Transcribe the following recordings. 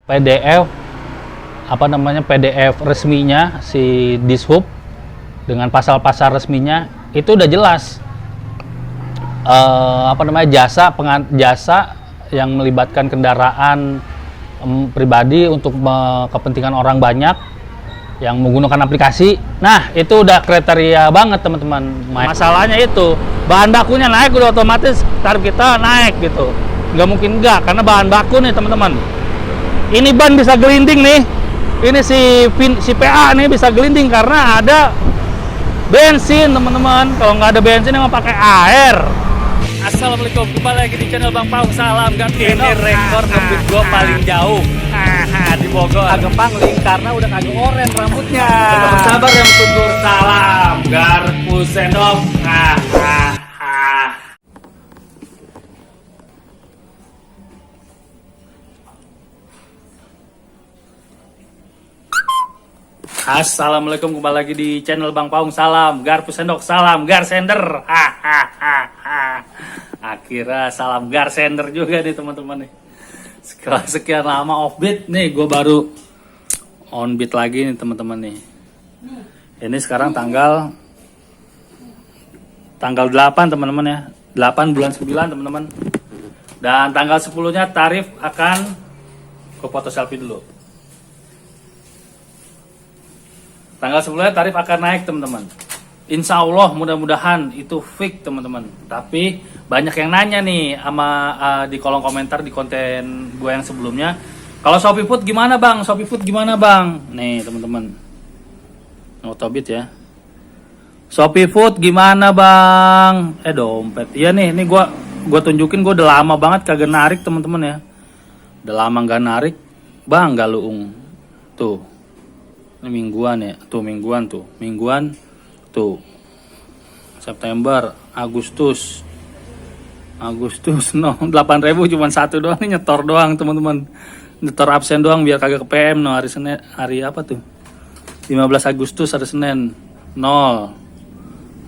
PDF PDF resminya si Dishub dengan pasal-pasal resminya itu udah jelas jasa yang melibatkan kendaraan pribadi untuk kepentingan orang banyak yang menggunakan aplikasi. Nah, itu udah kriteria banget teman-teman. Masalahnya itu bahan bakunya naik, udah otomatis tarif kita naik gitu. Nggak mungkin enggak, karena bahan baku nih teman-teman. Ini ban bisa gelinding nih. Ini si PA nih bisa gelinding karena ada bensin teman-teman. Kalau nggak ada bensin emang pakai air. Assalamualaikum, kembali lagi di channel Bang Pau. Salam ganti. Ini rekor ngebit gua paling jauh di Bogor. Agak pangling karena udah kagak oren rambutnya. Tetap sabar yang tutur. Salam garpu sendok. Assalamualaikum, kembali lagi di channel Bang Paung. Salam garpu sendok, salam gar sender. Akhirnya salam gar sender juga nih teman-teman nih. Setelah sekian lama offbeat nih, gue baru on beat lagi nih teman-teman nih. Ini sekarang tanggal 8 teman-teman ya. 8 bulan 9 teman-teman. Dan tanggal 10-nya tarif akan ke foto selfie dulu. Tanggal 10 tarif akan naik teman-teman. Insya Allah mudah-mudahan itu fix teman-teman. Tapi banyak yang nanya nih sama di kolom komentar di konten gue yang sebelumnya. Kalau Shopee Food gimana bang? Shopee Food gimana bang? Nih teman-teman. Otobit ya. Shopee Food gimana bang? Dompet. Iya nih gue tunjukin, gue udah lama banget kagak narik teman-teman ya. Udah lama gak narik. Bang gak luung. Tuh. Ini mingguan ya, mingguan tuh September, Agustus no 8.000 cuma satu doang nih, nyetor doang teman-teman, nyetor absen doang biar kagak ke PM no. Hari Senin, hari apa tuh 15 Agustus hari Senin, nol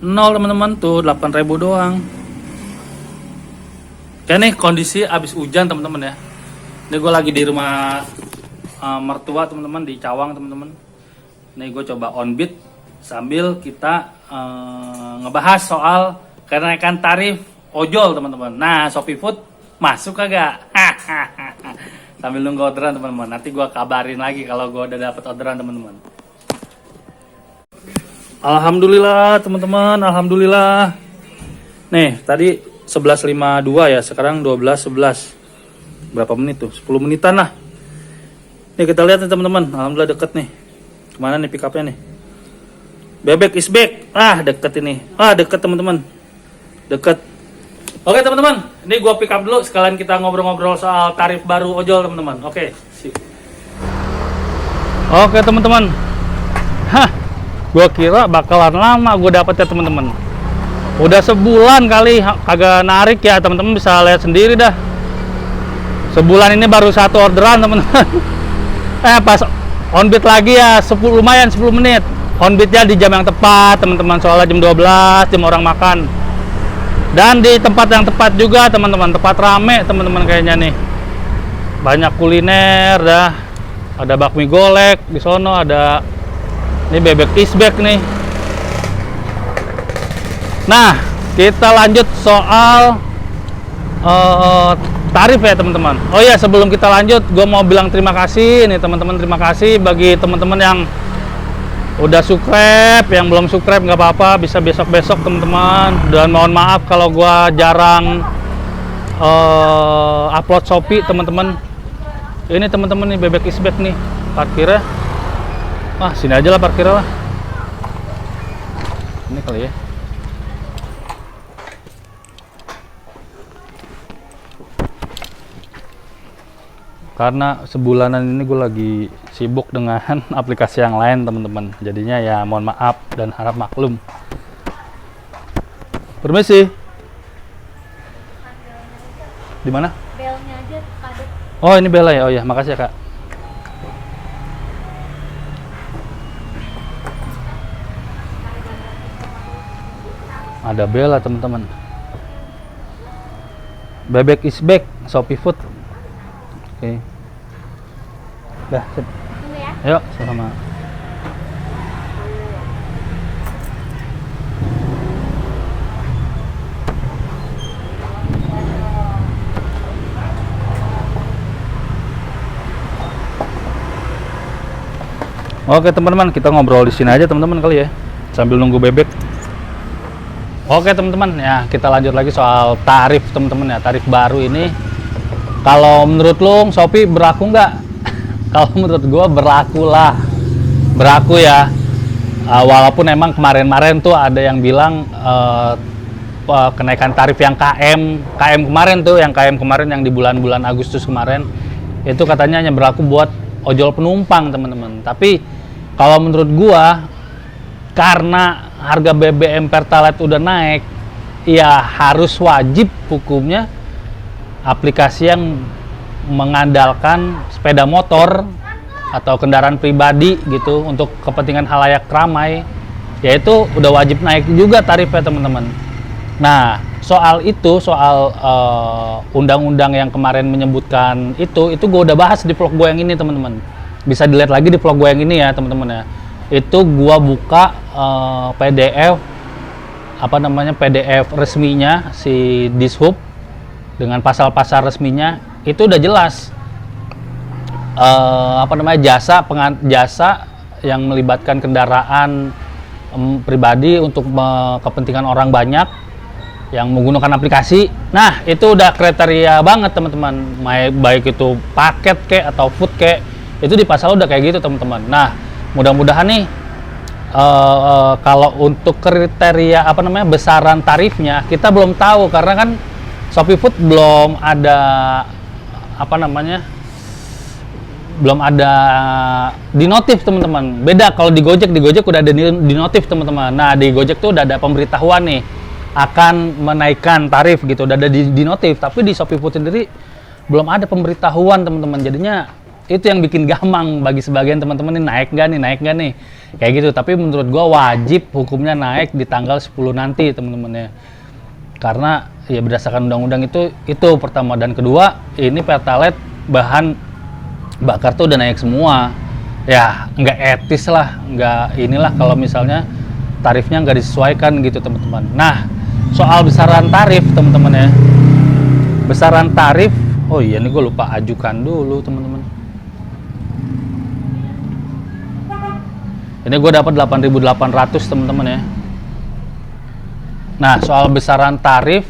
teman-teman tuh 8.000 doang. Kayak nih kondisi abis hujan teman-teman ya. Ini gue lagi di rumah mertua teman-teman di Cawang teman-teman. Nih gue coba on beat sambil kita ngebahas soal kenaikan tarif ojol teman-teman. Nah, Shopee Food masuk kagak? Sambil nunggu orderan teman-teman. Nanti gue kabarin lagi kalau gue udah dapet orderan teman-teman. Alhamdulillah teman-teman, alhamdulillah. Nih tadi 11.52 ya, sekarang 12.11. Berapa menit tuh? 10 menitan lah. Nih kita lihat nih teman-teman, alhamdulillah deket nih. Kemana nih pick up-nya nih? Bebek is back. Deket ini. Deket teman-teman. Deket. Oke teman-teman, ini gua pick up dulu sekalian kita ngobrol-ngobrol soal tarif baru ojol teman-teman. Oke, sip. Oke teman-teman. Gua kira bakalan lama gua dapet ya teman-teman. Udah sebulan kali kagak narik ya teman-teman, bisa lihat sendiri dah. Sebulan ini baru satu orderan teman-teman. Pas on beat lagi ya, lumayan 10 menit. On beatnya di jam yang tepat teman-teman, soalnya jam 12, jam orang makan. Dan di tempat yang tepat juga teman-teman, tempat rame teman-teman kayaknya nih. Banyak kuliner dah. Ada bakmi golek di sono, ada ini bebek isbek nih. Nah, kita lanjut soal tarif ya teman-teman. Oh iya, sebelum kita lanjut, gue mau bilang terima kasih nih teman-teman. Terima kasih bagi teman-teman yang udah subscribe, yang belum subscribe nggak apa-apa, bisa besok-besok teman-teman. Dan mohon maaf kalau gue jarang upload Shopee teman-teman. Ini teman-teman nih bebek isbek nih, parkirnya. Sini aja lah parkirnya lah. Ini kali ya. Karena sebulanan ini gue lagi sibuk dengan aplikasi yang lain teman-teman. Jadinya ya mohon maaf dan harap maklum. Permisi. Di mana? Belnya aja kadek. Oh ini bela ya. Oh ya, makasih ya kak. Ada bela teman-teman. Bebek is back, Shopee Food. Oke. Dah, sip. Tunggu ya. Yuk, sama. Oke teman-teman, kita ngobrol di sini aja teman-teman kali ya, sambil nunggu bebek. Oke teman-teman, ya kita lanjut lagi soal tarif teman-teman ya, tarif baru ini. Kalau menurut lu, Shopee berlaku nggak? Kalau menurut gua berlaku lah, berlaku ya. Walaupun emang kemarin-kemarin tuh ada yang bilang kenaikan tarif yang KM kemarin tuh, yang KM kemarin yang di bulan-bulan Agustus kemarin, itu katanya hanya berlaku buat ojol penumpang teman-teman. Tapi kalau menurut gua, karena harga BBM Pertalite udah naik, ya harus wajib hukumnya aplikasi yang mengandalkan sepeda motor atau kendaraan pribadi gitu untuk kepentingan halayak ramai, yaitu udah wajib naik juga tarifnya teman-teman. Nah, soal itu, soal undang-undang yang kemarin menyebutkan itu gue udah bahas di vlog gue yang ini teman-teman. Bisa dilihat lagi di vlog gue yang ini ya teman-teman ya. Itu gue buka PDF PDF resminya si Dishub dengan pasal-pasal resminya, itu udah jelas jasa yang melibatkan kendaraan pribadi untuk kepentingan orang banyak yang menggunakan aplikasi. Nah, itu udah kriteria banget teman-teman, baik itu paket kek atau food kek, itu di pasal udah kayak gitu teman-teman. Nah, mudah-mudahan nih kalau untuk kriteria besaran tarifnya kita belum tahu, karena kan Shopee Food belum ada belum ada di notif teman-teman. Beda kalau di Gojek udah ada di notif teman-teman. Nah, di Gojek tuh udah ada pemberitahuan nih akan menaikkan tarif gitu, udah ada di notif. Tapi di Shopee Food sendiri belum ada pemberitahuan teman-teman. Jadinya itu yang bikin gampang bagi sebagian teman-teman, ini naik nggak nih kayak gitu. Tapi menurut gua wajib hukumnya naik di tanggal 10 nanti teman-teman ya, karena ya berdasarkan undang-undang itu pertama. Dan kedua, ini Pertalite bahan bakar tuh udah naik semua ya, nggak etis lah, nggak inilah kalau misalnya tarifnya nggak disesuaikan gitu teman-teman. Nah, soal besaran tarif teman-teman ya, besaran tarif, oh iya nih gue lupa ajukan dulu teman-teman. Ini gue dapat 8.800 teman-teman ya. Nah, soal besaran tarif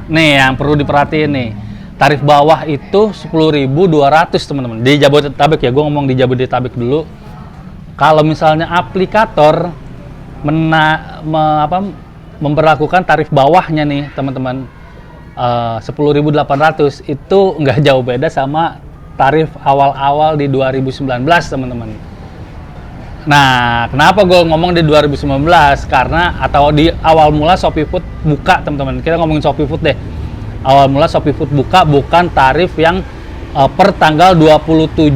nih yang perlu diperhatiin nih. Tarif bawah itu 10.200 teman-teman. Di Jabodetabek ya, gue ngomong di Jabodetabek dulu. Kalau misalnya aplikator memperlakukan tarif bawahnya nih teman-teman, 10.800 itu nggak jauh beda sama tarif awal-awal di 2019 teman-teman. Nah, kenapa gue ngomong di 2019? Karena atau di awal mula Shopee Food buka teman-teman. Kita ngomongin Shopee Food deh. Awal mula Shopee Food buka bukan tarif yang per tanggal 27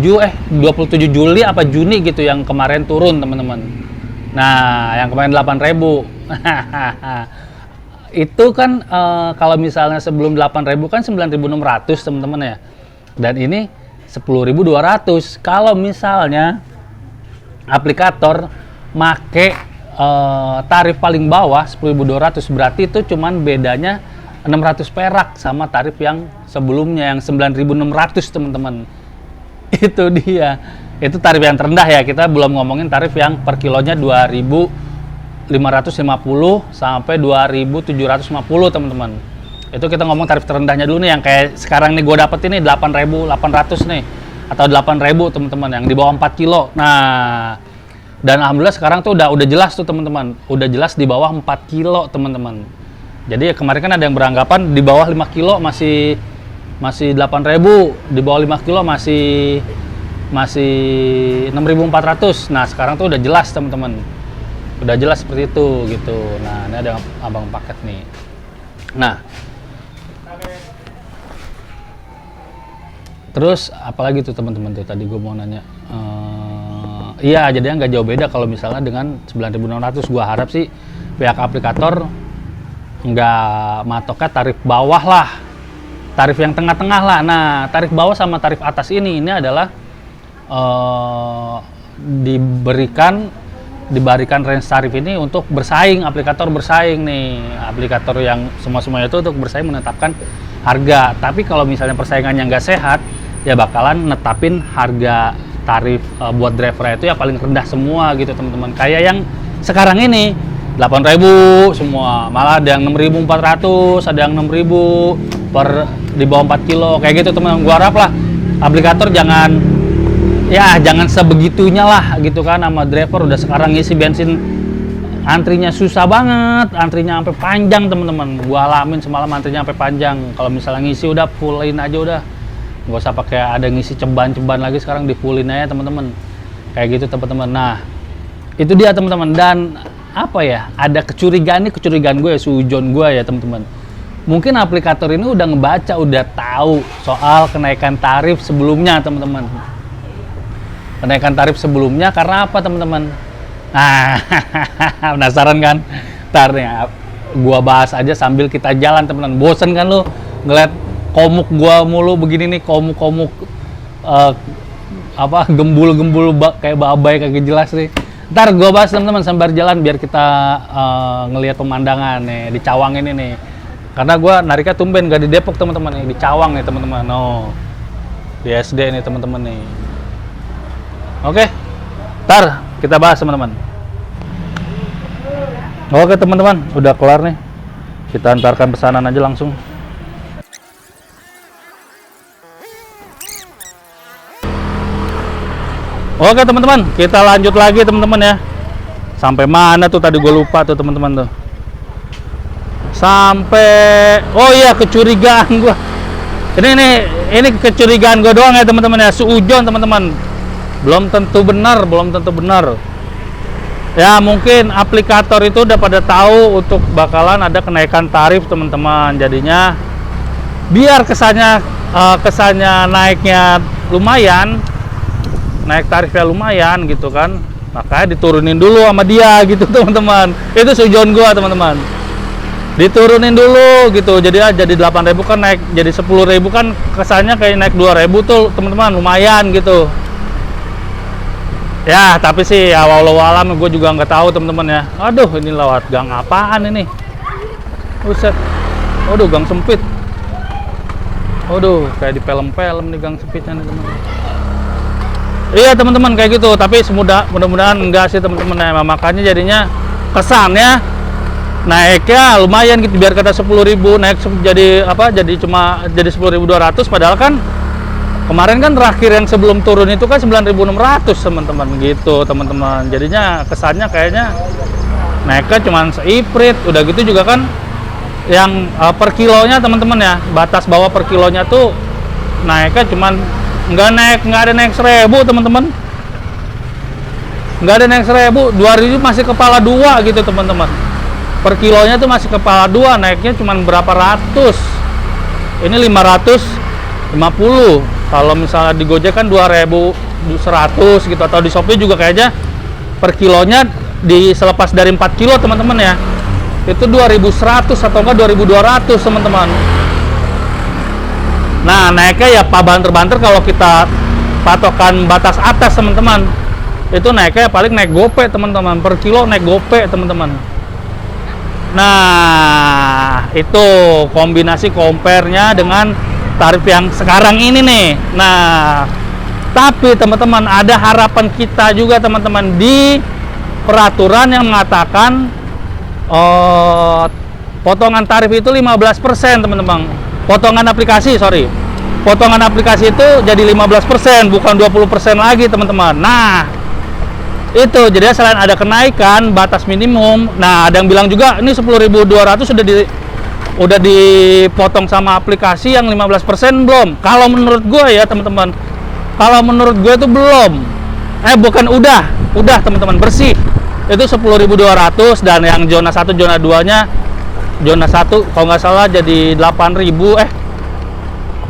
Juli apa Juni gitu yang kemarin turun teman-teman. Nah, yang kemarin 8.000. Itu kan kalau misalnya sebelum 8.000 kan 9.600 teman-teman ya. Dan ini 10.200. Kalau misalnya aplikator make tarif paling bawah 10.200, berarti itu cuman bedanya 600 perak sama tarif yang sebelumnya yang 9.600 teman-teman. Itu dia. Itu tarif yang terendah ya. Kita belum ngomongin tarif yang per kilonya 2.550 sampai 2.750 teman-teman. Itu kita ngomong tarif terendahnya dulu nih, yang kayak sekarang nih gue dapet ini 8.800 nih atau 8.000 teman-teman yang di bawah 4 kilo. Nah, dan alhamdulillah sekarang tuh udah jelas tuh teman-teman, udah jelas di bawah 4 kilo teman-teman. Jadi kemarin kan ada yang beranggapan di bawah 5 kilo masih 8.000, di bawah 5 kilo masih 6.400. Nah, sekarang tuh udah jelas teman-teman, udah jelas seperti itu gitu. Nah, ini ada abang paket nih. Nah, terus apalagi tuh teman-teman tuh tadi gue mau nanya. Iya, jadinya nggak jauh beda kalau misalnya dengan 9.600. Gue harap sih pihak aplikator nggak matoknya tarif bawah lah, tarif yang tengah-tengah lah. Nah, tarif bawah sama tarif atas ini adalah diberikan range tarif ini untuk bersaing, aplikator bersaing nih, aplikator yang semuanya itu untuk bersaing menetapkan harga. Tapi kalau misalnya persaingannya nggak sehat, ya bakalan netapin harga tarif buat driver itu ya paling rendah semua gitu teman-teman. Kayak yang sekarang ini 8.000 semua, malah ada yang 6.400, ada yang 6.000 per di bawah 4 kilo kayak gitu teman-teman. Gua harap lah aplikator jangan sebegitunya lah gitu kan sama driver. Udah sekarang ngisi bensin antrinya susah banget, antrinya sampai panjang teman-teman. Gua alamin semalam antrinya sampai panjang. Kalau misalnya ngisi udah fullin aja udah, nggak usah pakai ada ngisi ceban lagi, sekarang di fullin aja teman-teman. Kayak gitu teman-teman. Nah itu dia teman-teman. Dan apa ya, ada kecurigaan gue ya, sujon gue ya teman-teman. Mungkin aplikator ini udah ngebaca, udah tahu soal kenaikan tarif sebelumnya teman-teman. Kenaikan tarif sebelumnya karena apa teman-teman? Nah, penasaran kan? Ntar nih, gua bahas aja sambil kita jalan teman-teman. Bosen kan lu ngeliat komuk gua mulu begini nih, komuk gembul kayak babai kagak jelas nih. Ntar gua bahas teman-teman sambil jalan biar kita ngelihat pemandangan nih di Cawang ini nih. Karena gua nariknya tumben gak di Depok teman-teman nih, di Cawang nih teman-teman. Oh, di SD nih teman-teman nih. Oke, ntar kita bahas teman-teman. Oke teman-teman, udah kelar nih. Kita antarkan pesanan aja langsung. Oke teman-teman, kita lanjut lagi teman-teman ya. Sampai mana tuh tadi gue lupa tuh teman-teman tuh. Sampai, oh iya kecurigaan gue. Ini kecurigaan gue doang ya teman-teman ya. Suujon teman-teman. Belum tentu benar. Ya mungkin aplikator itu udah pada tahu untuk bakalan ada kenaikan tarif teman-teman. Jadinya biar kesannya naiknya lumayan, naik tarifnya lumayan gitu kan, makanya diturunin dulu sama dia gitu teman-teman. Itu sujon gua teman-teman, diturunin dulu gitu. Jadi 8.000 kan naik jadi 10.000 kan kesannya kayak naik 2.000 tuh teman-teman, lumayan gitu. Ya, tapi sih awal-awalan gue juga nggak tahu teman-teman ya. Aduh, ini lewat gang apaan ini? Buset. Waduh, gang sempit. Waduh, kayak di film-film nih gang sempitnya nih teman-teman. Iya teman-teman kayak gitu. Tapi mudah-mudahan enggak sih teman-teman ya. Makanya jadinya kesannya naiknya lumayan gitu. Biar kata 10.000 naik jadi apa? Jadi 10.200 padahal kan kemarin kan terakhir yang sebelum turun itu kan 9.600 teman-teman gitu teman-teman. Jadinya kesannya kayaknya naiknya cuma seiprit. Udah gitu juga kan yang per kilonya teman-teman ya, batas bawah per kilonya tuh naiknya cuma nggak ada naik 1.000 teman-teman. Nggak ada naik 1.000, 2.000 masih kepala 2 gitu teman-teman. Per kilonya tuh masih kepala 2, naiknya cuma berapa ratus. Ini 550. Kalau misalnya di Gojek kan 2.100 gitu, atau di Shopee juga kayaknya per kilonya selepas dari 4 kilo teman-teman ya, itu 2.100 atau enggak 2.200 teman-teman. Nah naiknya ya banter-banter kalau kita patokan batas atas teman-teman, itu naiknya paling naik gope teman-teman, per kilo naik gope teman-teman. Nah itu kombinasi compare-nya dengan tarif yang sekarang ini nih. Nah, tapi teman-teman ada harapan kita juga teman-teman di peraturan yang mengatakan potongan tarif itu 15% teman-teman. Potongan aplikasi itu jadi 15%, bukan 20% lagi teman-teman. Nah, itu jadi selain ada kenaikan batas minimum, nah ada yang bilang juga ini 10.200 udah dipotong sama aplikasi yang 15% belum? Kalau menurut gue ya teman-teman, kalau menurut gue itu belum. Udah teman-teman, bersih. Itu 10.200 dan yang zona 1, zona 2-nya, zona 1 kalau nggak salah jadi 8.000.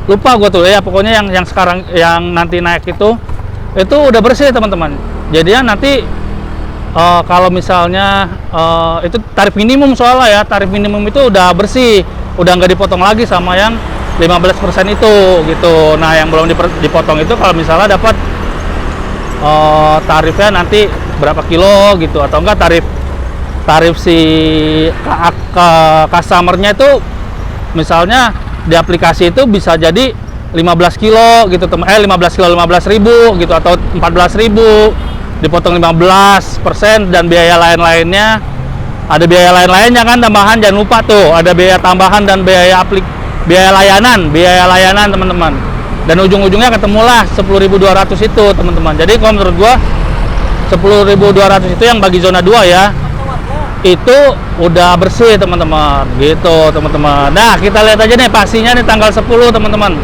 Lupa gue tuh ya, pokoknya yang sekarang yang nanti naik itu udah bersih teman-teman. Jadinya nanti kalau misalnya itu tarif minimum soalnya ya, tarif minimum itu udah bersih, udah nggak dipotong lagi sama yang 15% itu gitu. Nah yang belum dipotong itu kalau misalnya dapat tarifnya nanti berapa kilo gitu, atau enggak tarif si customernya itu misalnya di aplikasi itu bisa jadi 15 kilo gitu 15 kilo 15.000 gitu, atau 14.000 dipotong 15% dan biaya lain-lainnya. Ada biaya lain-lainnya kan tambahan, jangan lupa tuh ada biaya tambahan dan biaya layanan teman-teman. Dan ujung-ujungnya ketemulah 10.200 itu teman-teman. Jadi kalau menurut gua 10.200 itu yang bagi zona 2 ya, itu udah bersih teman-teman gitu teman-teman. Nah kita lihat aja nih pastinya nih tanggal 10 teman-teman.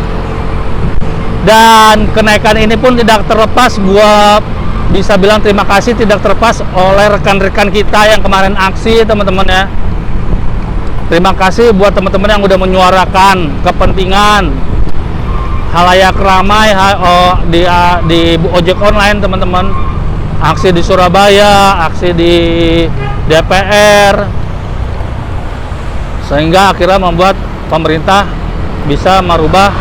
Dan kenaikan ini pun tidak terlepas, gua bisa bilang terima kasih tidak terlepas oleh rekan-rekan kita yang kemarin aksi teman-teman ya. Terima kasih buat teman-teman yang udah menyuarakan kepentingan halayak ramai di ojek online teman-teman. Aksi di Surabaya, aksi di DPR, sehingga akhirnya membuat pemerintah bisa merubah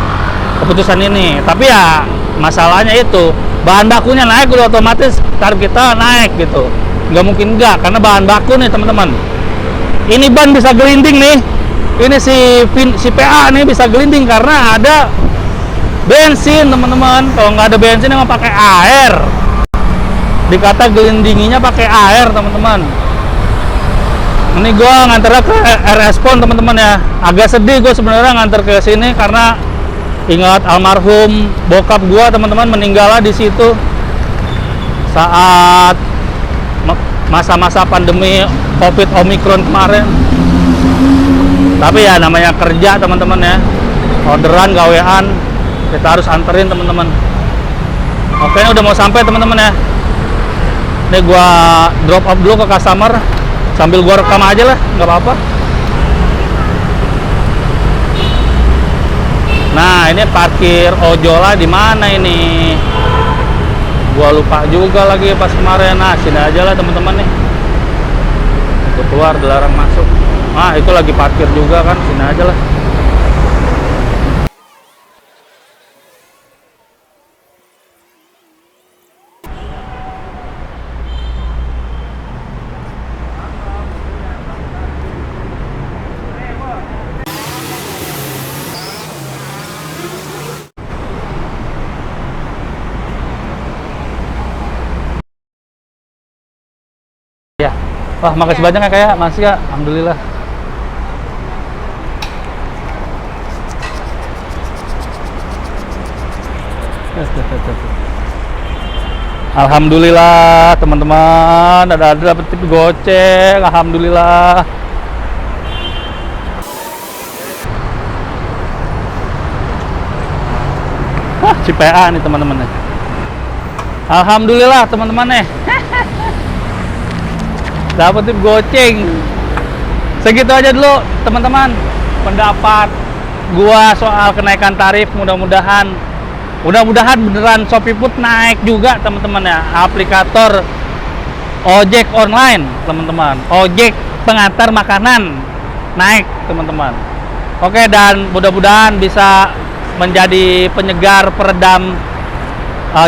keputusan ini. Tapi ya masalahnya itu bahan bakunya naik, udah otomatis tarif kita naik gitu. Nggak mungkin enggak, karena bahan baku nih teman-teman. Ini ban bisa gelinding nih, ini si PA nih bisa gelinding karena ada bensin teman-teman. Kalau nggak ada bensin emang pakai air, dikata gelindinginya pakai air teman-teman. Ini gue nganternya ke Respon teman-teman ya. Agak sedih gue sebenarnya nganter ke sini karena ingat almarhum bokap gue teman-teman, meninggal di situ saat masa-masa pandemi COVID Omicron kemarin. Tapi ya namanya kerja teman-teman ya, orderan gawean kita harus anterin teman-teman. Oke, ini udah mau sampai teman-teman ya. Ini gua drop off dulu ke customer sambil gua rekam aja lah, nggak apa-apa. Nah ini parkir Ojola di mana ini? Gua lupa juga lagi pas kemarin. Nah sini aja lah teman-teman nih. Untuk keluar dilarang masuk. Nah itu lagi parkir juga kan, sini aja lah. Ya, wah makasih banyak ya kayak Mas ya, alhamdulillah. Alhamdulillah teman-teman, ada dapat tip goceng, alhamdulillah. Wah, si PA nih teman-teman nih. Alhamdulillah teman-teman nih. Dapat tip goceng. Segitu aja dulu teman-teman pendapat gua soal kenaikan tarif. Mudah-mudahan beneran ShopeeFood naik juga teman-teman ya, aplikator ojek online teman-teman, ojek pengantar makanan naik teman-teman. Oke, dan mudah-mudahan bisa menjadi penyegar peredam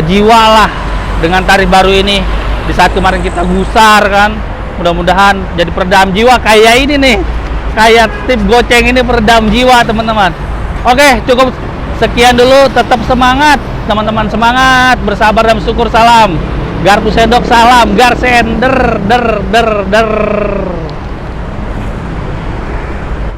jiwa lah dengan tarif baru ini. Di saat kemarin kita gusar kan, mudah-mudahan jadi peredam jiwa kayak ini nih, kayak tip goceng ini peredam jiwa teman-teman. Oke, cukup sekian dulu. Tetap semangat teman-teman, semangat, bersabar dan bersyukur. Salam Garpu Sendok, salam Garsender der.